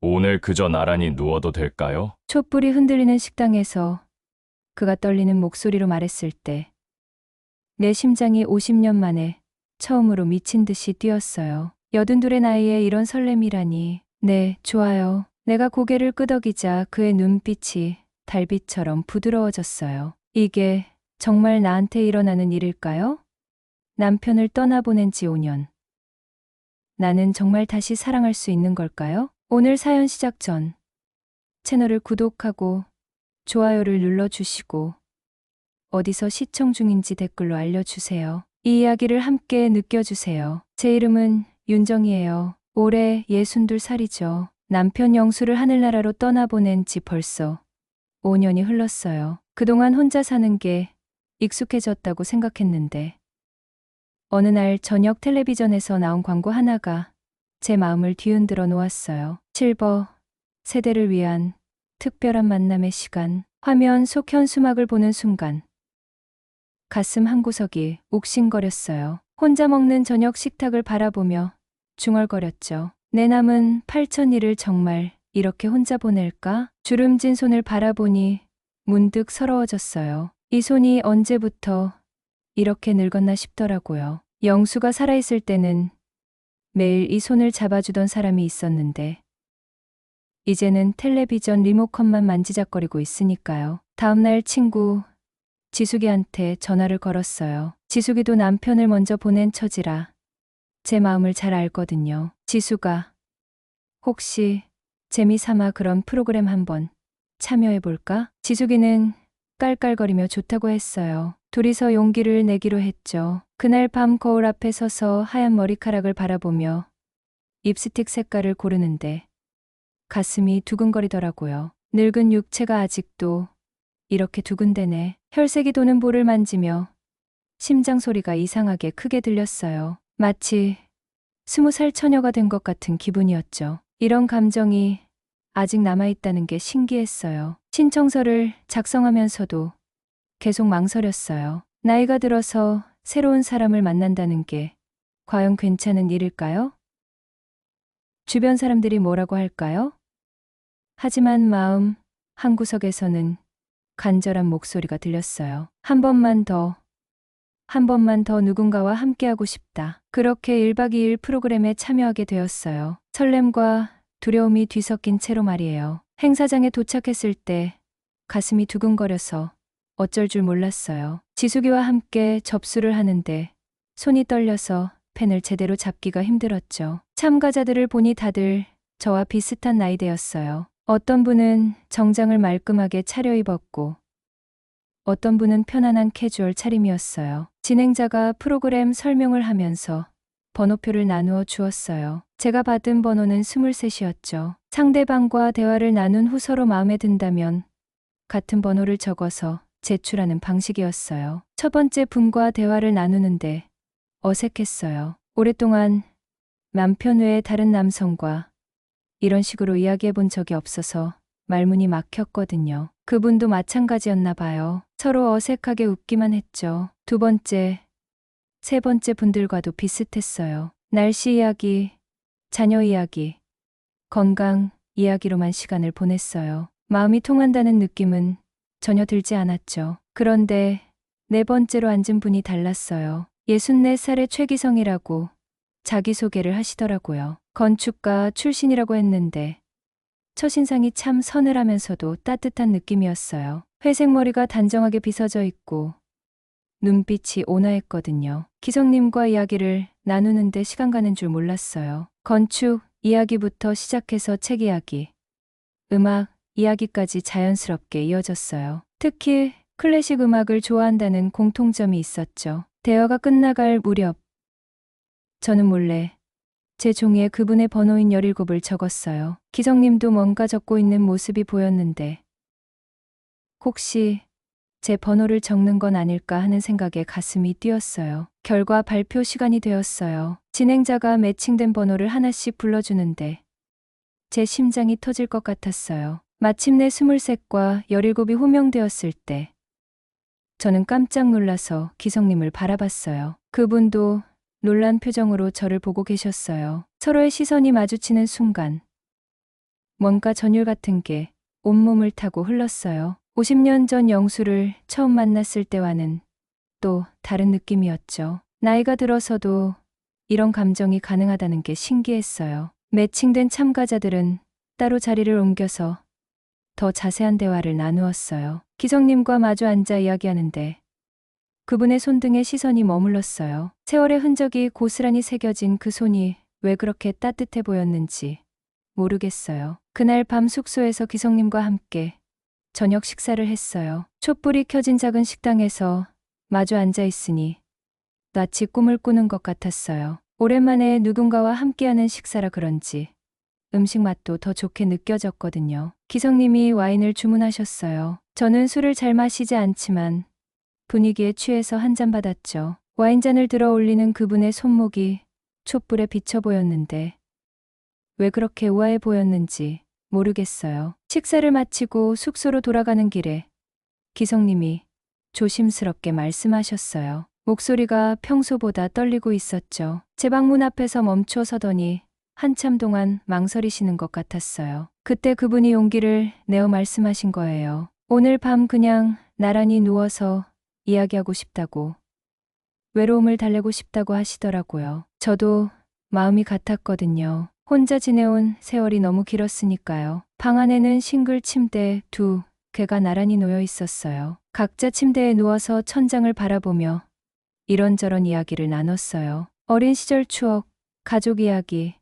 오늘 그저 나란히 누워도 될까요? 촛불이 흔들리는 식당에서 그가 떨리는 목소리로 말했을 때 내 심장이 50년 만에 처음으로 미친 듯이 뛰었어요. 82의 나이에 이런 설렘이라니. 네, 좋아요. 내가 고개를 끄덕이자 그의 눈빛이 달빛처럼 부드러워졌어요. 이게 정말 나한테 일어나는 일일까요? 남편을 떠나보낸 지 5년. 나는 정말 다시 사랑할 수 있는 걸까요? 오늘 사연 시작 전 채널을 구독하고 좋아요를 눌러주시고 어디서 시청 중인지 댓글로 알려주세요. 이 이야기를 함께 느껴주세요. 제 이름은 윤정이에요. 올해 62살이죠. 남편 영수를 하늘나라로 떠나보낸 지 벌써 5년이 흘렀어요. 그동안 혼자 사는 게 익숙해졌다고 생각했는데 어느 날 저녁 텔레비전에서 나온 광고 하나가 제 마음을 뒤흔들어 놓았어요. 실버 세대를 위한 특별한 만남의 시간. 화면 속 현수막을 보는 순간 가슴 한구석이 욱신거렸어요. 혼자 먹는 저녁 식탁을 바라보며 중얼거렸죠. 내 남은 8,000일을 정말 이렇게 혼자 보낼까? 주름진 손을 바라보니 문득 서러워졌어요. 이 손이 언제부터 이렇게 늙었나 싶더라고요. 영수가 살아있을 때는 매일 이 손을 잡아주던 사람이 있었는데 이제는 텔레비전 리모컨만 만지작거리고 있으니까요. 다음날 친구 지숙이한테 전화를 걸었어요. 지숙이도 남편을 먼저 보낸 처지라 제 마음을 잘 알거든요. 지숙아, 혹시 재미삼아 그런 프로그램 한번 참여해볼까? 지숙이는 깔깔거리며 좋다고 했어요. 둘이서 용기를 내기로 했죠. 그날 밤 거울 앞에 서서 하얀 머리카락을 바라보며 립스틱 색깔을 고르는데 가슴이 두근거리더라고요. 늙은 육체가 아직도 이렇게 두근대네. 혈색이 도는 볼을 만지며 심장 소리가 이상하게 크게 들렸어요. 마치 20살 처녀가 된 것 같은 기분이었죠. 이런 감정이 아직 남아있다는 게 신기했어요. 신청서를 작성하면서도 계속 망설였어요. 나이가 들어서 새로운 사람을 만난다는 게 과연 괜찮은 일일까요? 주변 사람들이 뭐라고 할까요? 하지만 마음 한구석에서는 간절한 목소리가 들렸어요. 한 번만 더 누군가와 함께하고 싶다. 그렇게 1박 2일 프로그램에 참여하게 되었어요. 설렘과 두려움이 뒤섞인 채로 말이에요. 행사장에 도착했을 때 가슴이 두근거려서 어쩔 줄 몰랐어요. 지숙이와 함께 접수를 하는데 손이 떨려서 펜을 제대로 잡기가 힘들었죠. 참가자들을 보니 다들 저와 비슷한 나이대였어요. 어떤 분은 정장을 말끔하게 차려입었고 어떤 분은 편안한 캐주얼 차림이었어요. 진행자가 프로그램 설명을 하면서 번호표를 나누어 주었어요. 제가 받은 번호는 23이었죠. 상대방과 대화를 나눈 후 서로 마음에 든다면 같은 번호를 적어서 제출하는 방식이었어요. 첫 번째 분과 대화를 나누는데 어색했어요. 오랫동안 남편 외에 다른 남성과 이런 식으로 이야기해 본 적이 없어서 말문이 막혔거든요. 그분도 마찬가지였나 봐요. 서로 어색하게 웃기만 했죠. 두 번째, 세 번째 분들과도 비슷했어요. 날씨 이야기, 자녀 이야기, 건강 이야기로만 시간을 보냈어요. 마음이 통한다는 느낌은 전혀 들지 않았죠. 그런데 네 번째로 앉은 분이 달랐어요. 64살의 최기성이라고 자기소개를 하시더라고요. 건축가 출신이라고 했는데 첫인상이 참 서늘하면서도 따뜻한 느낌이었어요. 회색 머리가 단정하게 빗어져 있고 눈빛이 온화했거든요. 기성님과 이야기를 나누는데 시간 가는 줄 몰랐어요. 건축 이야기부터 시작해서 책 이야기, 음악 이야기까지 자연스럽게 이어졌어요. 특히 클래식 음악을 좋아한다는 공통점이 있었죠. 대화가 끝나갈 무렵 저는 몰래 제 종이에 그분의 번호인 17을 적었어요. 기성님도 뭔가 적고 있는 모습이 보였는데 혹시 제 번호를 적는 건 아닐까 하는 생각에 가슴이 뛰었어요. 결과 발표 시간이 되었어요. 진행자가 매칭된 번호를 하나씩 불러주는데 제 심장이 터질 것 같았어요. 마침내 23과 17이 호명되었을 때 저는 깜짝 놀라서 기성님을 바라봤어요. 그분도 놀란 표정으로 저를 보고 계셨어요. 서로의 시선이 마주치는 순간 뭔가 전율 같은 게 온몸을 타고 흘렀어요. 50년 전 영수를 처음 만났을 때와는 또 다른 느낌이었죠. 나이가 들어서도 이런 감정이 가능하다는 게 신기했어요. 매칭된 참가자들은 따로 자리를 옮겨서 더 자세한 대화를 나누었어요. 기성님과 마주 앉아 이야기하는데 그분의 손등에 시선이 머물렀어요. 세월의 흔적이 고스란히 새겨진 그 손이 왜 그렇게 따뜻해 보였는지 모르겠어요. 그날 밤 숙소에서 기성님과 함께 저녁 식사를 했어요. 촛불이 켜진 작은 식당에서 마주 앉아 있으니 마치 꿈을 꾸는 것 같았어요. 오랜만에 누군가와 함께하는 식사라 그런지 음식 맛도 더 좋게 느껴졌거든요. 기성님이 와인을 주문하셨어요. 저는 술을 잘 마시지 않지만 분위기에 취해서 한 잔 받았죠. 와인잔을 들어 올리는 그분의 손목이 촛불에 비쳐 보였는데 왜 그렇게 우아해 보였는지 모르겠어요. 식사를 마치고 숙소로 돌아가는 길에 기성님이 조심스럽게 말씀하셨어요. 목소리가 평소보다 떨리고 있었죠. 제 방문 앞에서 멈춰 서더니 한참 동안 망설이시는 것 같았어요. 그때 그분이 용기를 내어 말씀하신 거예요. 오늘 밤 그냥 나란히 누워서 이야기하고 싶다고, 외로움을 달래고 싶다고 하시더라고요. 저도 마음이 같았거든요. 혼자 지내온 세월이 너무 길었으니까요. 방 안에는 싱글 침대 두 개가 나란히 놓여 있었어요. 각자 침대에 누워서 천장을 바라보며 이런저런 이야기를 나눴어요. 어린 시절 추억, 가족 이야기,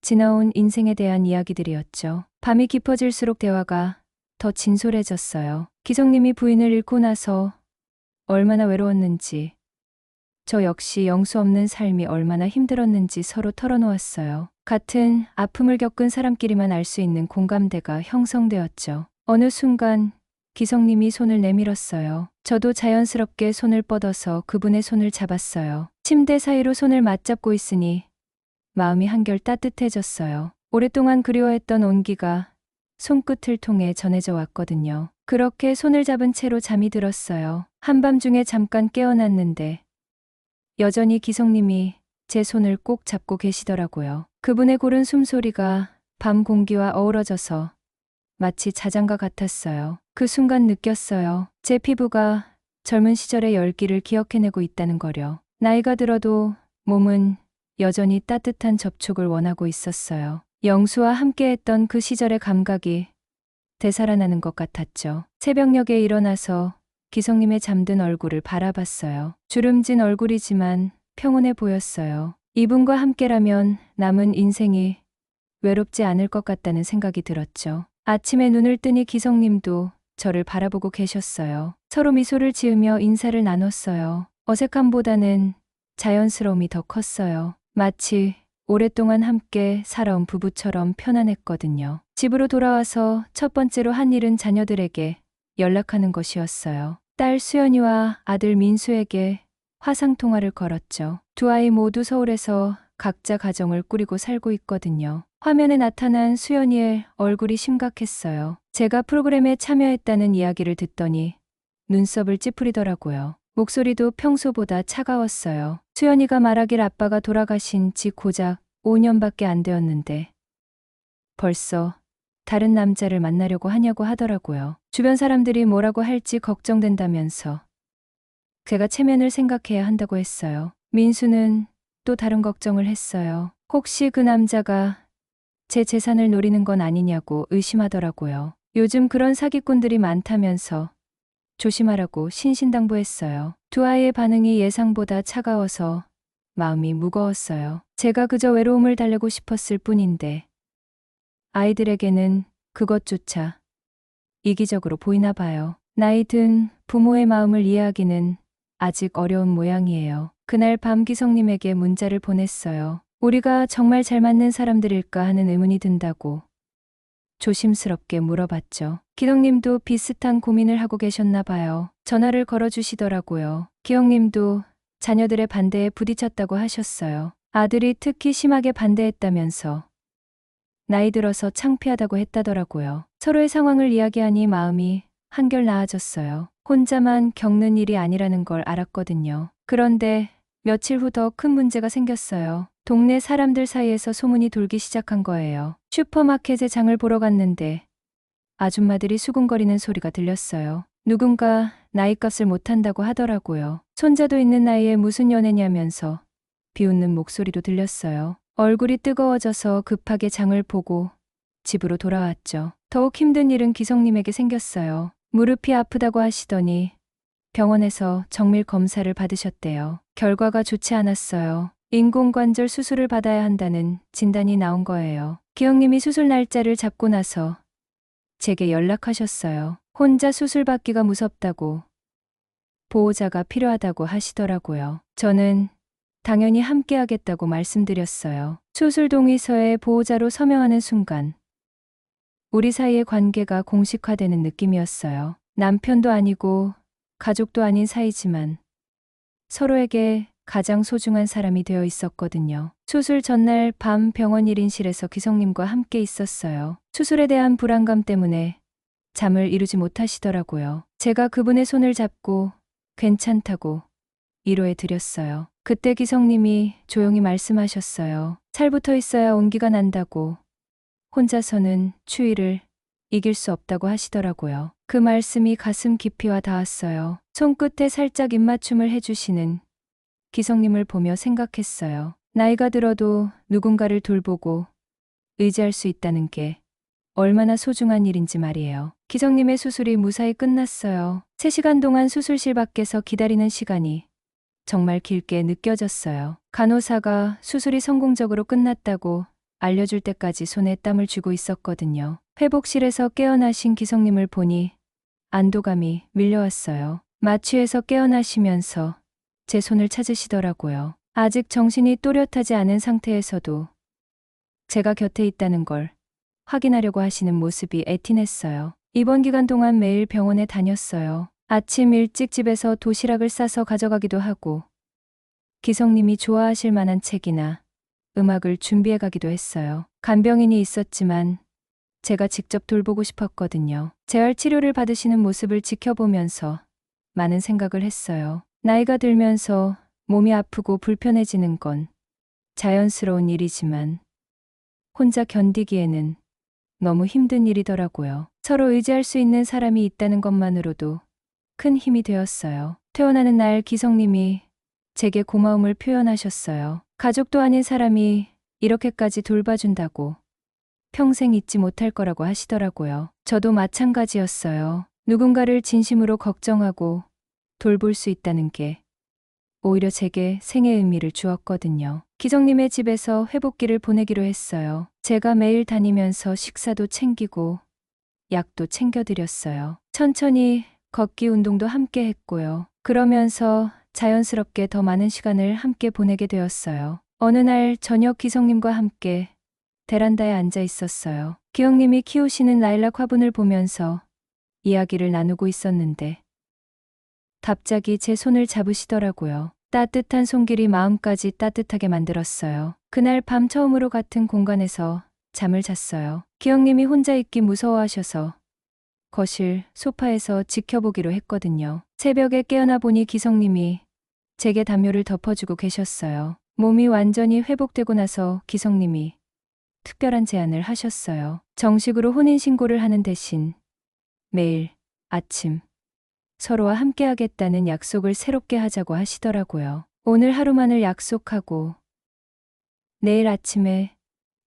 지나온 인생에 대한 이야기들이었죠. 밤이 깊어질수록 대화가 더 진솔해졌어요. 기성님이 부인을 잃고 나서 얼마나 외로웠는지, 저 역시 영수 없는 삶이 얼마나 힘들었는지 서로 털어놓았어요. 같은 아픔을 겪은 사람끼리만 알 수 있는 공감대가 형성되었죠. 어느 순간 기성님이 손을 내밀었어요. 저도 자연스럽게 손을 뻗어서 그분의 손을 잡았어요. 침대 사이로 손을 맞잡고 있으니 마음이 한결 따뜻해졌어요. 오랫동안 그리워했던 온기가 손끝을 통해 전해져 왔거든요. 그렇게 손을 잡은 채로 잠이 들었어요. 한밤중에 잠깐 깨어났는데 여전히 기성님이 제 손을 꼭 잡고 계시더라고요. 그분의 고른 숨소리가 밤 공기와 어우러져서 마치 자장가 같았어요. 그 순간 느꼈어요. 제 피부가 젊은 시절의 열기를 기억해내고 있다는 거려. 나이가 들어도 몸은 여전히 따뜻한 접촉을 원하고 있었어요. 영수와 함께했던 그 시절의 감각이 되살아나는 것 같았죠. 새벽녘에 일어나서 기성님의 잠든 얼굴을 바라봤어요. 주름진 얼굴이지만 평온해 보였어요. 이분과 함께라면 남은 인생이 외롭지 않을 것 같다는 생각이 들었죠. 아침에 눈을 뜨니 기성님도 저를 바라보고 계셨어요. 서로 미소를 지으며 인사를 나눴어요. 어색함보다는 자연스러움이 더 컸어요. 마치 오랫동안 함께 살아온 부부처럼 편안했거든요. 집으로 돌아와서 첫 번째로 한 일은 자녀들에게 연락하는 것이었어요. 딸 수연이와 아들 민수에게 화상통화를 걸었죠. 두 아이 모두 서울에서 각자 가정을 꾸리고 살고 있거든요. 화면에 나타난 수연이의 얼굴이 심각했어요. 제가 프로그램에 참여했다는 이야기를 듣더니 눈썹을 찌푸리더라고요. 목소리도 평소보다 차가웠어요. 수연이가 말하길 아빠가 돌아가신 지 고작 5년밖에 안 되었는데 벌써 다른 남자를 만나려고 하냐고 하더라고요. 주변 사람들이 뭐라고 할지 걱정된다면서 제가 체면을 생각해야 한다고 했어요. 민수는 또 다른 걱정을 했어요. 혹시 그 남자가 제 재산을 노리는 건 아니냐고 의심하더라고요. 요즘 그런 사기꾼들이 많다면서 조심하라고 신신당부했어요. 두 아이의 반응이 예상보다 차가워서 마음이 무거웠어요. 제가 그저 외로움을 달래고 싶었을 뿐인데 아이들에게는 그것조차 이기적으로 보이나 봐요. 나이 든 부모의 마음을 이해하기는 아직 어려운 모양이에요. 그날 밤 기성님에게 문자를 보냈어요. 우리가 정말 잘 맞는 사람들일까 하는 의문이 든다고 조심스럽게 물어봤죠. 기성님도 비슷한 고민을 하고 계셨나 봐요. 전화를 걸어주시더라고요. 기영님도 자녀들의 반대에 부딪혔다고 하셨어요. 아들이 특히 심하게 반대했다면서 나이 들어서 창피하다고 했다더라고요. 서로의 상황을 이야기하니 마음이 한결 나아졌어요. 혼자만 겪는 일이 아니라는 걸 알았거든요. 그런데 며칠 후 더 큰 문제가 생겼어요. 동네 사람들 사이에서 소문이 돌기 시작한 거예요. 슈퍼마켓에 장을 보러 갔는데 아줌마들이 수군거리는 소리가 들렸어요. 누군가 나이값을 못한다고 하더라고요. 손자도 있는 나이에 무슨 연애냐면서 비웃는 목소리도 들렸어요. 얼굴이 뜨거워져서 급하게 장을 보고 집으로 돌아왔죠. 더욱 힘든 일은 기성님에게 생겼어요. 무릎이 아프다고 하시더니 병원에서 정밀 검사를 받으셨대요. 결과가 좋지 않았어요. 인공관절 수술을 받아야 한다는 진단이 나온 거예요. 기영님이 수술 날짜를 잡고 나서 제게 연락하셨어요. 혼자 수술 받기가 무섭다고 보호자가 필요하다고 하시더라고요. 저는 당연히 함께 하겠다고 말씀드렸어요. 수술 동의서에 보호자로 서명하는 순간 우리 사이의 관계가 공식화되는 느낌이었어요. 남편도 아니고 가족도 아닌 사이지만 서로에게 가장 소중한 사람이 되어 있었거든요. 수술 전날 밤 병원 1인실에서 기성님과 함께 있었어요. 수술에 대한 불안감 때문에 잠을 이루지 못하시더라고요. 제가 그분의 손을 잡고 괜찮다고 위로해 드렸어요. 그때 기성님이 조용히 말씀하셨어요. 살붙어 있어야 온기가 난다고. 혼자서는 추위를 이길 수 없다고 하시더라고요. 그 말씀이 가슴 깊이 와 닿았어요. 손끝에 살짝 입맞춤을 해주시는 기성님을 보며 생각했어요. 나이가 들어도 누군가를 돌보고 의지할 수 있다는 게 얼마나 소중한 일인지 말이에요. 기성님의 수술이 무사히 끝났어요. 3시간 동안 수술실 밖에서 기다리는 시간이 정말 길게 느껴졌어요. 간호사가 수술이 성공적으로 끝났다고 알려줄 때까지 손에 땀을 쥐고 있었거든요. 회복실에서 깨어나신 기성님을 보니 안도감이 밀려왔어요. 마취에서 깨어나시면서 제 손을 찾으시더라고요. 아직 정신이 또렷하지 않은 상태에서도 제가 곁에 있다는 걸 확인하려고 하시는 모습이 애티냈어요. 이번 기간 동안 매일 병원에 다녔어요. 아침 일찍 집에서 도시락을 싸서 가져가기도 하고 기성님이 좋아하실 만한 책이나 음악을 준비해 가기도 했어요. 간병인이 있었지만 제가 직접 돌보고 싶었거든요. 재활 치료를 받으시는 모습을 지켜보면서 많은 생각을 했어요. 나이가 들면서 몸이 아프고 불편해지는 건 자연스러운 일이지만 혼자 견디기에는 너무 힘든 일이더라고요. 서로 의지할 수 있는 사람이 있다는 것만으로도 큰 힘이 되었어요. 퇴원하는 날 기성님이 제게 고마움을 표현하셨어요. 가족도 아닌 사람이 이렇게까지 돌봐준다고 평생 잊지 못할 거라고 하시더라고요. 저도 마찬가지였어요. 누군가를 진심으로 걱정하고 돌볼 수 있다는 게 오히려 제게 생의 의미를 주었거든요. 기성님의 집에서 회복기를 보내기로 했어요. 제가 매일 다니면서 식사도 챙기고 약도 챙겨드렸어요. 천천히 걷기 운동도 함께 했고요. 그러면서 자연스럽게 더 많은 시간을 함께 보내게 되었어요. 어느 날 저녁 기성님과 함께 베란다에 앉아 있었어요. 기영님이 키우시는 라일락 화분을 보면서 이야기를 나누고 있었는데 갑자기 제 손을 잡으시더라고요. 따뜻한 손길이 마음까지 따뜻하게 만들었어요. 그날 밤 처음으로 같은 공간에서 잠을 잤어요. 기영님이 혼자 있기 무서워하셔서 거실 소파에서 지켜보기로 했거든요. 새벽에 깨어나 보니 기성님이 제게 담요를 덮어주고 계셨어요. 몸이 완전히 회복되고 나서 기성님이 특별한 제안을 하셨어요. 정식으로 혼인신고를 하는 대신 매일 아침 서로와 함께 하겠다는 약속을 새롭게 하자고 하시더라고요. 오늘 하루만을 약속하고 내일 아침에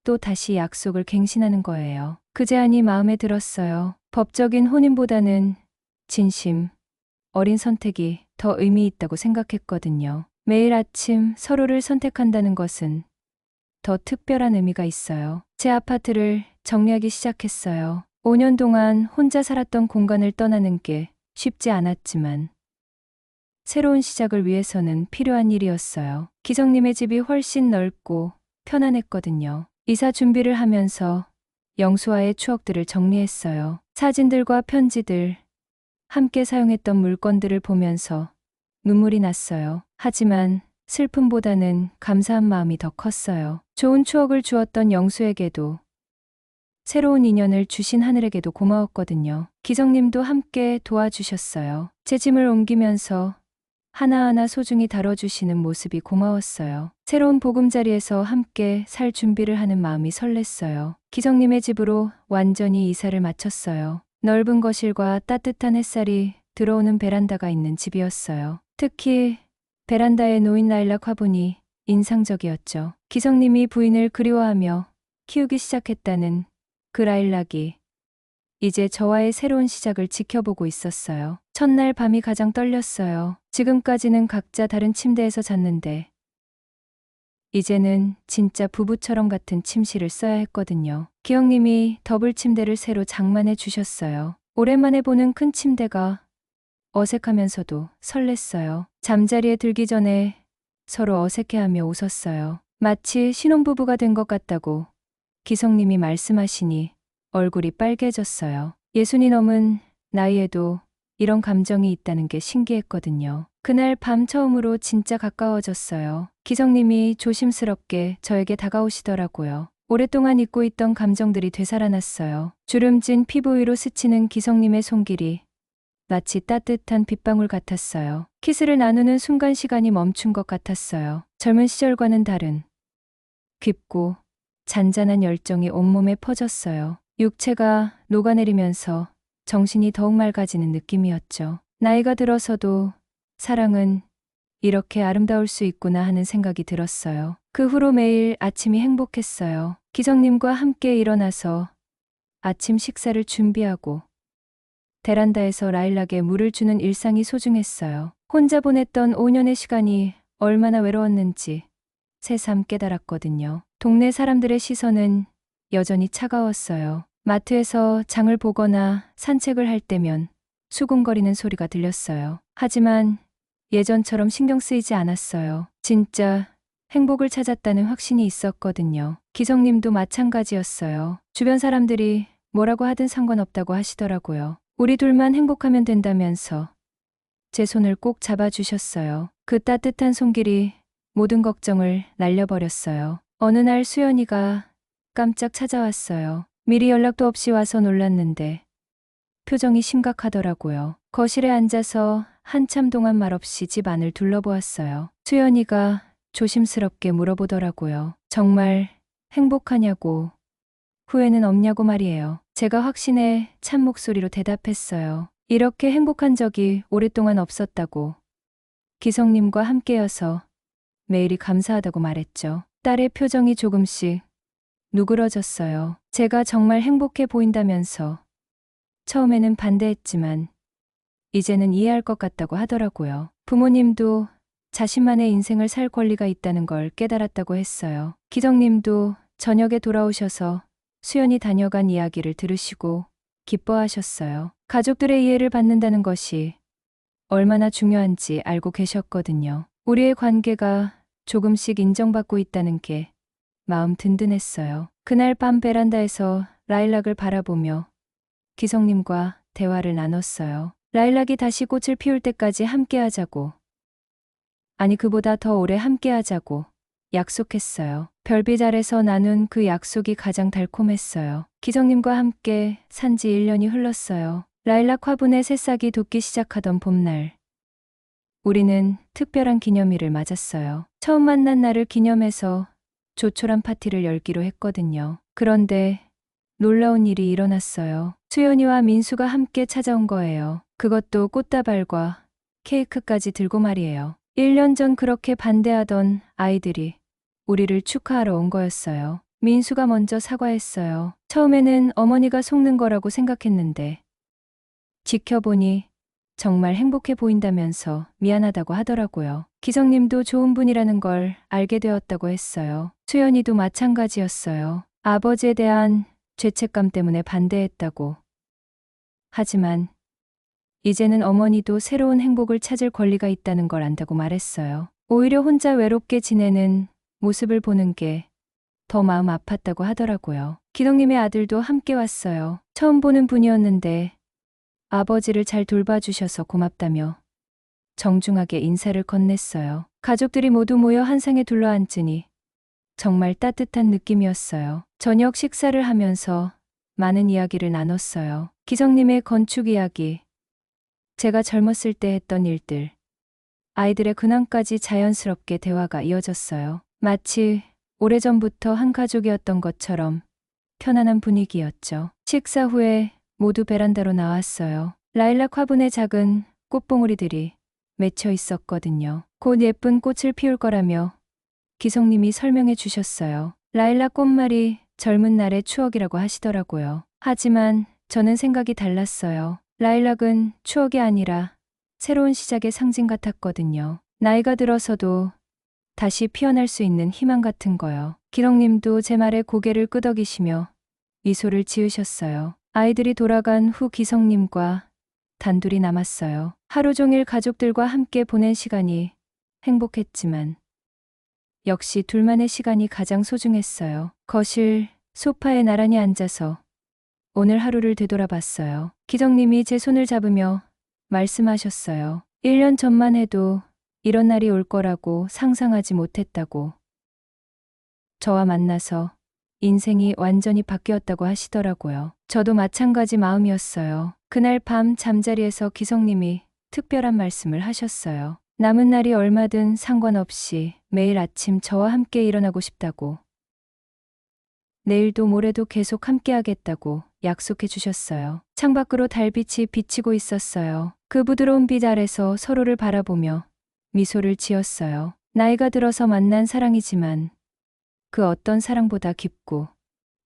또 다시 약속을 갱신하는 거예요. 그 제안이 마음에 들었어요. 법적인 혼인보다는 진심, 어린 선택이 더 의미 있다고 생각했거든요. 매일 아침 서로를 선택한다는 것은 더 특별한 의미가 있어요. 제 아파트를 정리하기 시작했어요. 5년 동안 혼자 살았던 공간을 떠나는 게 쉽지 않았지만 새로운 시작을 위해서는 필요한 일이었어요. 기성님의 집이 훨씬 넓고 편안했거든요. 이사 준비를 하면서 영수와의 추억들을 정리했어요. 사진들과 편지들, 함께 사용했던 물건들을 보면서 눈물이 났어요. 하지만 슬픔보다는 감사한 마음이 더 컸어요. 좋은 추억을 주었던 영수에게도 새로운 인연을 주신 하늘에게도 고마웠거든요. 기성님도 함께 도와주셨어요. 제 짐을 옮기면서 하나하나 소중히 다뤄주시는 모습이 고마웠어요. 새로운 보금자리에서 함께 살 준비를 하는 마음이 설렜어요. 기성님의 집으로 완전히 이사를 마쳤어요. 넓은 거실과 따뜻한 햇살이 들어오는 베란다가 있는 집이었어요. 특히 베란다에 놓인 라일락 화분이 인상적이었죠. 기성님이 부인을 그리워하며 키우기 시작했다는 그 라일락이 이제 저와의 새로운 시작을 지켜보고 있었어요. 첫날 밤이 가장 떨렸어요. 지금까지는 각자 다른 침대에서 잤는데 이제는 진짜 부부처럼 같은 침실을 써야 했거든요. 기영님이 더블 침대를 새로 장만해 주셨어요. 오랜만에 보는 큰 침대가 어색하면서도 설렜어요. 잠자리에 들기 전에 서로 어색해하며 웃었어요. 마치 신혼부부가 된 것 같다고 기성님이 말씀하시니 얼굴이 빨개졌어요. 예순이 넘은 나이에도 이런 감정이 있다는 게 신기했거든요. 그날 밤 처음으로 진짜 가까워졌어요. 기성님이 조심스럽게 저에게 다가오시더라고요. 오랫동안 잊고 있던 감정들이 되살아났어요. 주름진 피부 위로 스치는 기성님의 손길이 마치 따뜻한 빗방울 같았어요. 키스를 나누는 순간 시간이 멈춘 것 같았어요. 젊은 시절과는 다른 깊고 잔잔한 열정이 온몸에 퍼졌어요. 육체가 녹아내리면서 정신이 더욱 맑아지는 느낌이었죠. 나이가 들어서도 사랑은 이렇게 아름다울 수 있구나 하는 생각이 들었어요. 그 후로 매일 아침이 행복했어요. 기성님과 함께 일어나서 아침 식사를 준비하고 베란다에서 라일락에 물을 주는 일상이 소중했어요. 혼자 보냈던 5년의 시간이 얼마나 외로웠는지 새삼 깨달았거든요. 동네 사람들의 시선은 여전히 차가웠어요. 마트에서 장을 보거나 산책을 할 때면 수군거리는 소리가 들렸어요. 하지만 예전처럼 신경 쓰이지 않았어요. 진짜 행복을 찾았다는 확신이 있었거든요. 기성님도 마찬가지였어요. 주변 사람들이 뭐라고 하든 상관없다고 하시더라고요. 우리 둘만 행복하면 된다면서 제 손을 꼭 잡아주셨어요. 그 따뜻한 손길이 모든 걱정을 날려버렸어요. 어느 날 수연이가 깜짝 찾아왔어요. 미리 연락도 없이 와서 놀랐는데 표정이 심각하더라고요. 거실에 앉아서 한참 동안 말없이 집 안을 둘러보았어요. 수연이가 조심스럽게 물어보더라고요. 정말 행복하냐고, 후회는 없냐고 말이에요. 제가 확신에 찬 목소리로 대답했어요. 이렇게 행복한 적이 오랫동안 없었다고. 기성님과 함께여서 매일이 감사하다고 말했죠. 딸의 표정이 조금씩 누그러졌어요. 제가 정말 행복해 보인다면서 처음에는 반대했지만 이제는 이해할 것 같다고 하더라고요. 부모님도 자신만의 인생을 살 권리가 있다는 걸 깨달았다고 했어요. 기성님도 저녁에 돌아오셔서 수연이 다녀간 이야기를 들으시고 기뻐하셨어요. 가족들의 이해를 받는다는 것이 얼마나 중요한지 알고 계셨거든요. 우리의 관계가 조금씩 인정받고 있다는 게 마음 든든했어요. 그날 밤 베란다에서 라일락을 바라보며 기성님과 대화를 나눴어요. 라일락이 다시 꽃을 피울 때까지 함께하자고, 아니 그보다 더 오래 함께하자고 약속했어요. 별빛 아래서 나눈 그 약속이 가장 달콤했어요. 기성님과 함께 산지 1년이 흘렀어요. 라일락 화분에 새싹이 돋기 시작하던 봄날, 우리는 특별한 기념일을 맞았어요. 처음 만난 날을 기념해서 조촐한 파티를 열기로 했거든요. 그런데 놀라운 일이 일어났어요. 수연이와 민수가 함께 찾아온 거예요. 그것도 꽃다발과 케이크까지 들고 말이에요. 1년 전 그렇게 반대하던 아이들이 우리를 축하하러 온 거였어요. 민수가 먼저 사과했어요. 처음에는 어머니가 속는 거라고 생각했는데 지켜보니 정말 행복해 보인다면서 미안하다고 하더라고요. 기성님도 좋은 분이라는 걸 알게 되었다고 했어요. 수연이도 마찬가지였어요. 아버지에 대한 죄책감 때문에 반대했다고. 하지만 이제는 어머니도 새로운 행복을 찾을 권리가 있다는 걸 안다고 말했어요. 오히려 혼자 외롭게 지내는 모습을 보는 게 더 마음 아팠다고 하더라고요. 기덕님의 아들도 함께 왔어요. 처음 보는 분이었는데 아버지를 잘 돌봐주셔서 고맙다며 정중하게 인사를 건넸어요. 가족들이 모두 모여 한 상에 둘러앉으니 정말 따뜻한 느낌이었어요. 저녁 식사를 하면서 많은 이야기를 나눴어요. 기성님의 건축 이야기, 제가 젊었을 때 했던 일들, 아이들의 근황까지 자연스럽게 대화가 이어졌어요. 마치 오래전부터 한 가족이었던 것처럼 편안한 분위기였죠. 식사 후에 모두 베란다로 나왔어요. 라일락 화분에 작은 꽃봉오리들이 맺혀 있었거든요. 곧 예쁜 꽃을 피울 거라며 기성님이 설명해 주셨어요. 라일락 꽃말이 젊은 날의 추억이라고 하시더라고요. 하지만 저는 생각이 달랐어요. 라일락은 추억이 아니라 새로운 시작의 상징 같았거든요. 나이가 들어서도 다시 피어날 수 있는 희망 같은 거요. 기렁님도 제 말에 고개를 끄덕이시며 미소를 지으셨어요. 아이들이 돌아간 후 기성님과 단둘이 남았어요. 하루 종일 가족들과 함께 보낸 시간이 행복했지만 역시 둘만의 시간이 가장 소중했어요. 거실 소파에 나란히 앉아서 오늘 하루를 되돌아봤어요. 기정님이 제 손을 잡으며 말씀하셨어요. 1년 전만 해도 이런 날이 올 거라고 상상하지 못했다고. 저와 만나서 인생이 완전히 바뀌었다고 하시더라고요. 저도 마찬가지 마음이었어요. 그날 밤 잠자리에서 기성님이 특별한 말씀을 하셨어요. 남은 날이 얼마든 상관없이 매일 아침 저와 함께 일어나고 싶다고. 내일도 모레도 계속 함께 하겠다고 약속해 주셨어요. 창밖으로 달빛이 비치고 있었어요. 그 부드러운 빛 아래서 서로를 바라보며 미소를 지었어요. 나이가 들어서 만난 사랑이지만 그 어떤 사랑보다 깊고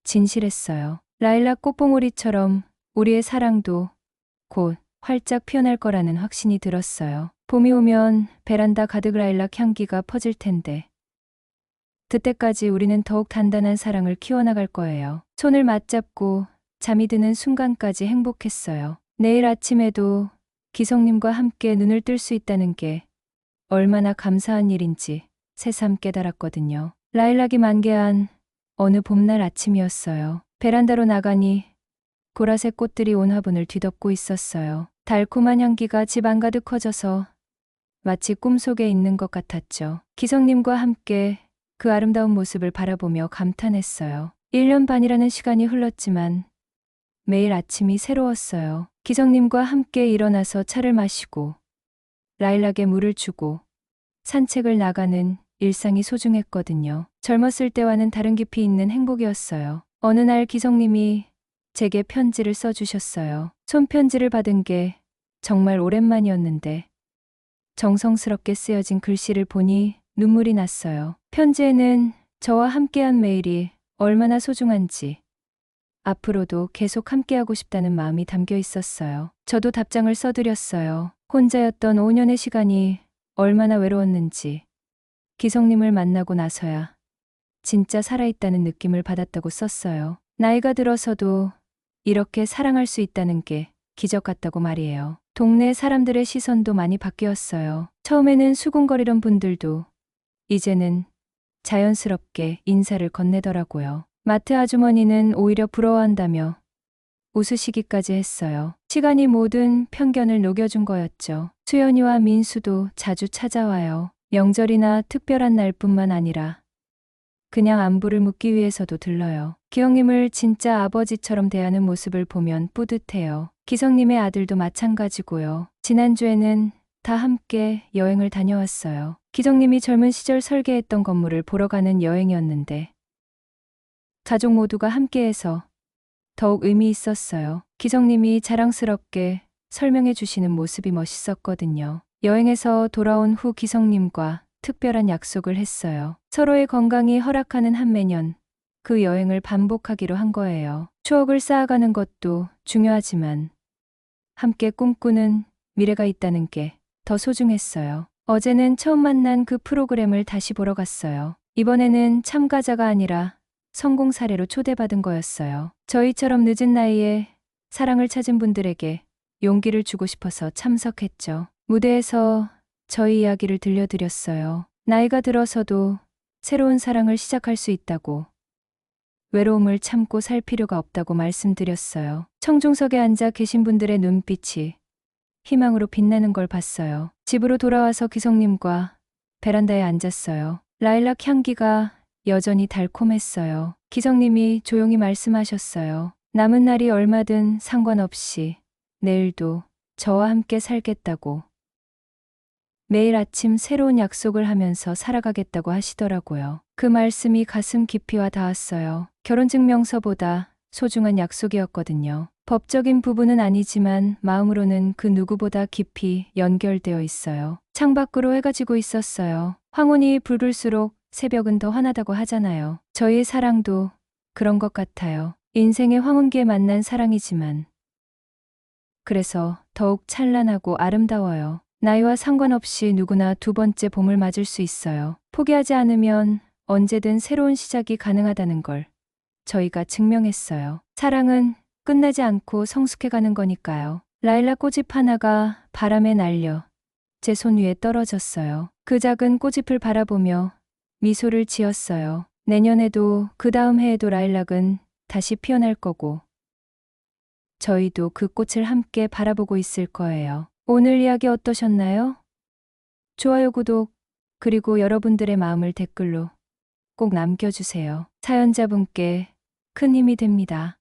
진실했어요. 라일락 꽃봉오리처럼 우리의 사랑도 곧 활짝 피어날 거라는 확신이 들었어요. 봄이 오면 베란다 가득 라일락 향기가 퍼질 텐데 그때까지 우리는 더욱 단단한 사랑을 키워나갈 거예요. 손을 맞잡고 잠이 드는 순간까지 행복했어요. 내일 아침에도 기성님과 함께 눈을 뜰 수 있다는 게 얼마나 감사한 일인지 새삼 깨달았거든요. 라일락이 만개한 어느 봄날 아침이었어요. 베란다로 나가니 보라색 꽃들이 온 화분을 뒤덮고 있었어요. 달콤한 향기가 집 안 가득 퍼져서 마치 꿈속에 있는 것 같았죠. 기성님과 함께 그 아름다운 모습을 바라보며 감탄했어요. 1년 반이라는 시간이 흘렀지만 매일 아침이 새로웠어요. 기성님과 함께 일어나서 차를 마시고 라일락에 물을 주고 산책을 나가는 일상이 소중했거든요. 젊었을 때와는 다른 깊이 있는 행복이었어요. 어느 날 기성님이 제게 편지를 써주셨어요. 손편지를 받은 게 정말 오랜만이었는데 정성스럽게 쓰여진 글씨를 보니 눈물이 났어요. 편지에는 저와 함께한 매일이 얼마나 소중한지 앞으로도 계속 함께하고 싶다는 마음이 담겨 있었어요. 저도 답장을 써드렸어요. 혼자였던 5년의 시간이 얼마나 외로웠는지 기성님을 만나고 나서야 진짜 살아있다는 느낌을 받았다고 썼어요. 나이가 들어서도 이렇게 사랑할 수 있다는 게 기적 같다고 말이에요. 동네 사람들의 시선도 많이 바뀌었어요. 처음에는 수군거리던 분들도 이제는 자연스럽게 인사를 건네더라고요. 마트 아주머니는 오히려 부러워한다며 웃으시기까지 했어요. 시간이 모든 편견을 녹여준 거였죠. 수연이와 민수도 자주 찾아와요. 명절이나 특별한 날뿐만 아니라 그냥 안부를 묻기 위해서도 들러요. 기영님을 진짜 아버지처럼 대하는 모습을 보면 뿌듯해요. 기성님의 아들도 마찬가지고요. 지난주에는 다 함께 여행을 다녀왔어요. 기정님이 젊은 시절 설계했던 건물을 보러 가는 여행이었는데 가족 모두가 함께해서 더욱 의미 있었어요. 기정님이 자랑스럽게 설명해 주시는 모습이 멋있었거든요. 여행에서 돌아온 후 기성님과 특별한 약속을 했어요. 서로의 건강이 허락하는 한 매년 그 여행을 반복하기로 한 거예요. 추억을 쌓아가는 것도 중요하지만 함께 꿈꾸는 미래가 있다는 게 더 소중했어요. 어제는 처음 만난 그 프로그램을 다시 보러 갔어요. 이번에는 참가자가 아니라 성공 사례로 초대받은 거였어요. 저희처럼 늦은 나이에 사랑을 찾은 분들에게 용기를 주고 싶어서 참석했죠. 무대에서 저희 이야기를 들려드렸어요. 나이가 들어서도 새로운 사랑을 시작할 수 있다고, 외로움을 참고 살 필요가 없다고 말씀드렸어요. 청중석에 앉아 계신 분들의 눈빛이 희망으로 빛나는 걸 봤어요. 집으로 돌아와서 기성님과 베란다에 앉았어요. 라일락 향기가 여전히 달콤했어요. 기성님이 조용히 말씀하셨어요. 남은 날이 얼마든 상관없이 내일도 저와 함께 살겠다고. 매일 아침 새로운 약속을 하면서 살아가겠다고 하시더라고요. 그 말씀이 가슴 깊이 와 닿았어요. 결혼증명서보다 소중한 약속이었거든요. 법적인 부분은 아니지만 마음으로는 그 누구보다 깊이 연결되어 있어요. 창밖으로 해가 지고 있었어요. 황혼이 붉을수록 새벽은 더 환하다고 하잖아요. 저희의 사랑도 그런 것 같아요. 인생의 황혼기에 만난 사랑이지만 그래서 더욱 찬란하고 아름다워요. 나이와 상관없이 누구나 두 번째 봄을 맞을 수 있어요. 포기하지 않으면 언제든 새로운 시작이 가능하다는 걸 저희가 증명했어요. 사랑은 끝나지 않고 성숙해가는 거니까요. 라일락 꽃잎 하나가 바람에 날려 제 손 위에 떨어졌어요. 그 작은 꽃잎을 바라보며 미소를 지었어요. 내년에도 그 다음 해에도 라일락은 다시 피어날 거고 저희도 그 꽃을 함께 바라보고 있을 거예요. 오늘 이야기 어떠셨나요? 좋아요, 구독, 그리고 여러분들의 마음을 댓글로 꼭 남겨주세요. 사연자분께 큰 힘이 됩니다.